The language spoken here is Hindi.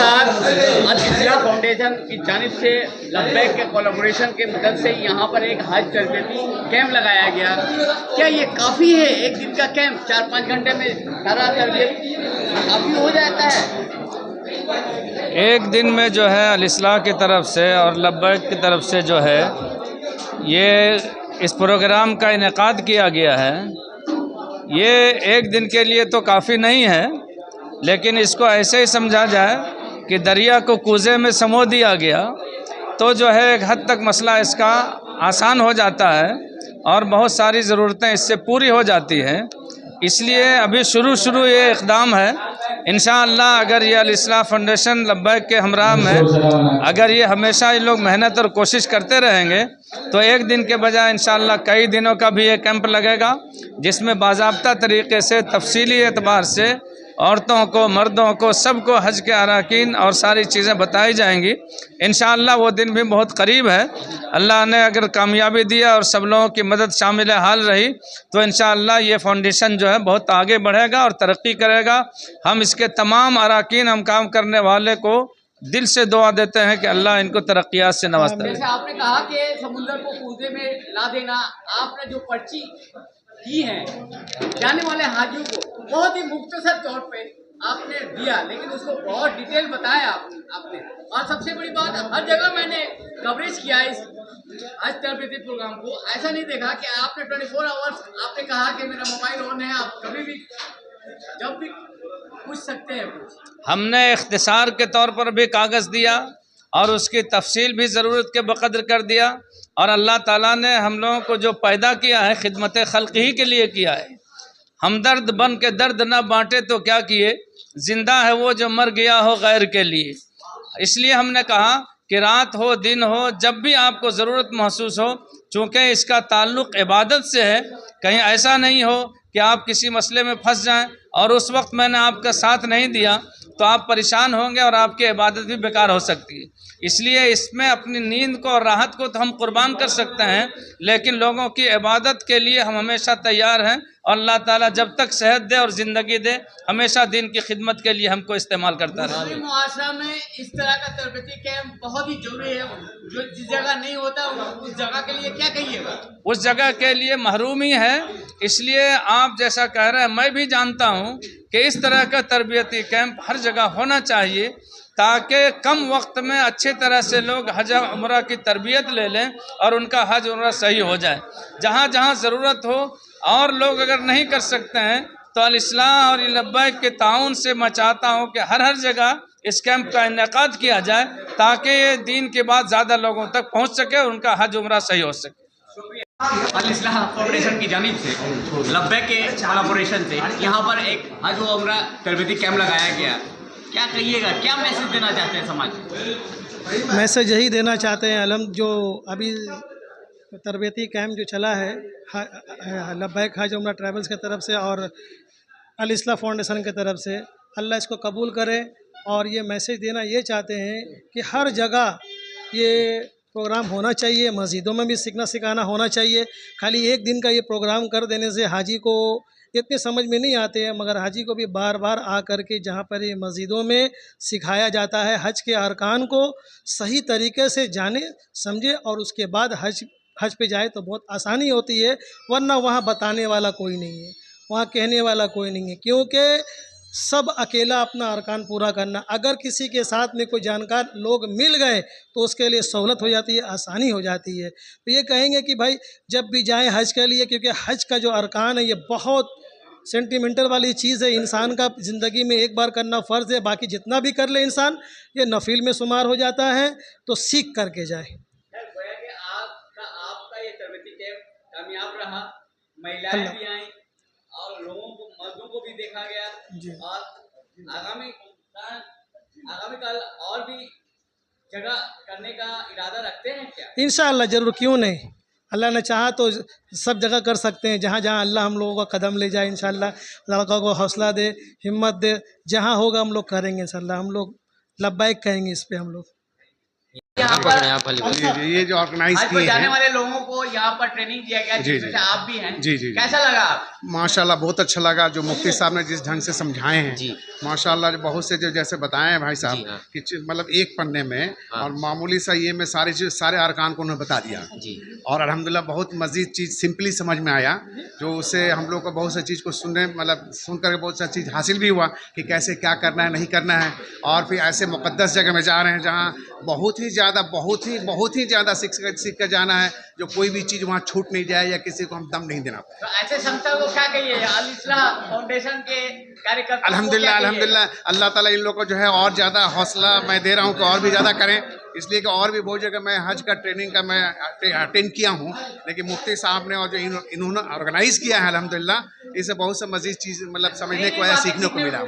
साथ अल इस्लाह फाउंडेशन की जानिब से लब्बैक के कोलैबोरेशन के मदद से यहाँ पर एक हज तरबियती कैंप लगाया गया। क्या ये काफ़ी है? एक दिन का कैंप 4-5 घंटे में सारा तरबियत काफ़ी हो जाता है? एक दिन में जो है अल इस्लाह की तरफ से और लब्बैक की तरफ से जो है ये इस प्रोग्राम का इनेकाद किया गया है। ये एक दिन के लिए तो काफ़ी नहीं है, लेकिन इसको ऐसे ही समझा जाए कि दरिया को कूज़े में समो दिया गया तो जो है एक हद तक मसला इसका आसान हो जाता है और बहुत सारी ज़रूरतें इससे पूरी हो जाती हैं। इसलिए अभी शुरू ये इक़दाम है। इंशाअल्लाह अगर ये अल इस्लाह फाउंडेशन लब्बैक के हमरा में अगर ये हमेशा ये लोग मेहनत और कोशिश करते रहेंगे तो एक दिन के बजाय इंशाअल्लाह कई दिनों का भी ये कैंप लगेगा, जिसमें बाज़ाब्ता तरीक़े से तफसीली एतबार से औरतों को, मर्दों को, सबको हज के अराकीन और सारी चीज़ें बताई जाएंगी। इंशाअल्लाह वो दिन भी बहुत करीब है। अल्लाह ने अगर कामयाबी दिया और सब लोगों की मदद शामिल हाल रही तो इंशाअल्लाह ये फाउंडेशन जो है बहुत आगे बढ़ेगा और तरक्की करेगा। हम इसके तमाम अराकीन, हम काम करने वाले को दिल से दुआ देते हैं कि अल्लाह इनको तरक्कियात से नवाजता है। जैसे आपने कहा कि समुद्र को कूजे में ला देना, आपने जो पर्ची दी है जाने वाले हाजियों को बहुत ही मुख्तसर तौर पे आपने दिया, लेकिन उसको बहुत डिटेल बताया आपने। और सबसे बड़ी बात, हर जगह मैंने कवरेज किया है इस हज तरबियती प्रोग्राम को। ऐसा नहीं देखा कि आपने 24 आवर्स आपने कहा कि मेरा मोबाइल ऑन है, आप कभी भी जब भी पूछ सकते हैं। हमने इख्तिसार के तौर पर भी कागज़ दिया और उसकी तफसील भी ज़रूरत के बक़द्र कर दिया। और अल्लाह ताला ने हम लोगों को जो पैदा किया है खिदमत खल्क़ ही के लिए किया है। हमदर्द बन के दर्द न बांटे तो क्या किए, ज़िंदा है वो जो मर गया हो गैर के लिए। इसलिए हमने कहा कि रात हो दिन हो जब भी आपको ज़रूरत महसूस हो, चूँकि इसका ताल्लुक़ इबादत से है, कहीं ऐसा नहीं हो कि आप किसी मसले में फंस जाएं और उस वक्त मैंने आपका साथ नहीं दिया तो आप परेशान होंगे और आपकी इबादत भी बेकार हो सकती है। इसलिए इसमें अपनी नींद को और राहत को तो हम कुर्बान कर सकते हैं, लेकिन लोगों की इबादत के लिए हम हमेशा तैयार हैं और अल्लाह ताला जब तक सेहत दे और ज़िंदगी दे हमेशा दीन की खिदमत के लिए हमको इस्तेमाल करता रहे। मुस्लिम मुआशरा में इस तरह का तरबियती कैंप बहुत ही जरूरी है। जो जिस जगह नहीं होता उस जगह के लिए क्या कहिएगा? उस जगह के लिए महरूमी है। इसलिए आप जैसा कह रहे हैं, मैं भी जानता हूँ कि इस तरह का तरबियती कैंप हर जगह होना चाहिए ताकि कम वक्त में अच्छे तरह से लोग हज उम्रा की तरबियत ले लें और उनका हज उम्रा सही हो जाए। जहाँ जहाँ ज़रूरत हो और लोग अगर नहीं कर सकते हैं तो अल इस्लाह और लब्बैक के ताउन से मैं चाहता हूँ कि हर जगह इस कैंप का इनेकाद किया जाए ताकि ये दीन के बाद ज़्यादा लोगों तक पहुँच सके और उनका हज उम्रा सही हो सके। अल इस्लाह फाउंडेशन की जानिब से लब्बैक के कोलैबोरेशन से यहाँ पर एक हज व उम्रा तरबियती कैंप लगाया गया। क्या कहिएगा, क्या मैसेज देना चाहते हैं समाज को? मैसेज यही देना चाहते हैं, जो अभी तरबियती कैंप जो चला है लब्बैक हज उम्रा ट्रैवल्स की तरफ से और अल इस्लाह फाउंडेशन की तरफ से, अल्लाह इसको कबूल करे। और ये मैसेज देना ये चाहते हैं कि हर जगह ये प्रोग्राम होना चाहिए, मस्जिदों में भी सीखना सिखाना होना चाहिए। खाली एक दिन का ये प्रोग्राम कर देने से हाजी को इतने समझ में नहीं आते हैं, मगर हाजी को भी बार बार आकर के जहाँ पर ये मस्जिदों में सिखाया जाता है हज के अरकान को सही तरीके से जाने समझे और उसके बाद हज पे जाए तो बहुत आसानी होती है। वरना वहाँ बताने वाला कोई नहीं है, वहाँ कहने वाला कोई नहीं है, क्योंकि सब अकेला अपना अरकान पूरा करना। अगर किसी के साथ में कोई जानकार लोग मिल गए तो उसके लिए सहूलत हो जाती है, आसानी हो जाती है। तो ये कहेंगे कि भाई जब भी जाएं हज के लिए, क्योंकि हज का जो अरकान है ये बहुत सेंटिमेंटल वाली चीज़ है। इंसान का ज़िंदगी में एक बार करना फ़र्ज़ है, बाकी जितना भी कर ले इंसान ये नफिल में शुमार हो जाता है। तो सीख करके जाए। आपका ये तरबियती कैंप कामयाब रहा, महिलाएं भी आई और लोगों को, मर्दों को भी देखा गया जी। और आगामी कल और भी जगह करने का इरादा रखते हैं क्या? इंशाअल्लाह ज़रूर, क्यों नहीं। अल्लाह ने चाहा तो सब जगह कर सकते हैं। जहाँ जहाँ अल्लाह हम लोगों का कदम ले जाए इंशाअल्लाह, लड़कों को हौसला दे, हिम्मत दे, जहाँ होगा हम लोग करेंगे इंशाअल्लाह। हम लोग लब्बैक कहेंगे इस पे हम लोग। यहाँ पर ये जो ऑर्गेनाइज आज किए जाने हैं, वाले लोगों को यहाँ पर ट्रेनिंग दिया गया, जी, जिसमें जी। आप भी हैं। जी, जी। कैसा लगा आप? माशाल्लाह बहुत अच्छा लगा जो मुफ्ती साहब ने जिस ढंग से समझाए हैं। माशाल्लाह बहुत से जो जैसे बताए हैं भाई साहब कि मतलब एक पन्ने में और मामूली सा ये में सारी चीज़ सारे अरकान को उन्होंने बता दिया और अल्हम्दुलिल्लाह बहुत मज़ीद चीज़ सिंपली समझ में आया, जो उससे हम लोग को बहुत सी चीज़ को सुनने मतलब सुन कर बहुत सा चीज़ हासिल भी हुआ कि कैसे क्या करना है नहीं करना है। और फिर ऐसे मुक़द्दस जगह में जा रहे हैं जहाँ बहुत ही ज़्यादा सीख कर जाना है, जो कोई भी चीज़ वहाँ छूट नहीं जाए या किसी को हम दम नहीं देना पड़े। तो ऐसे संस्था को क्या कहिए, अल इस्लाह फाउंडेशन के कार्यकर्ता? अल्हम्दुलिल्लाह अल्लाह ताला इन लोगों को जो है और ज़्यादा हौसला मैं दे रहा हूँ कि और भी ज़्यादा करें, इसलिए कि और भी बहुत जगह मैं हज का ट्रेनिंग का मैं अटेंड किया हूँ, लेकिन मुफ्ती साहब ने और जो इन्होंने ऑर्गेनाइज़ किया है अल्हम्दुलिल्लाह, इससे बहुत सा मज़ीद चीज़ मतलब समझने को या सीखने को मिला।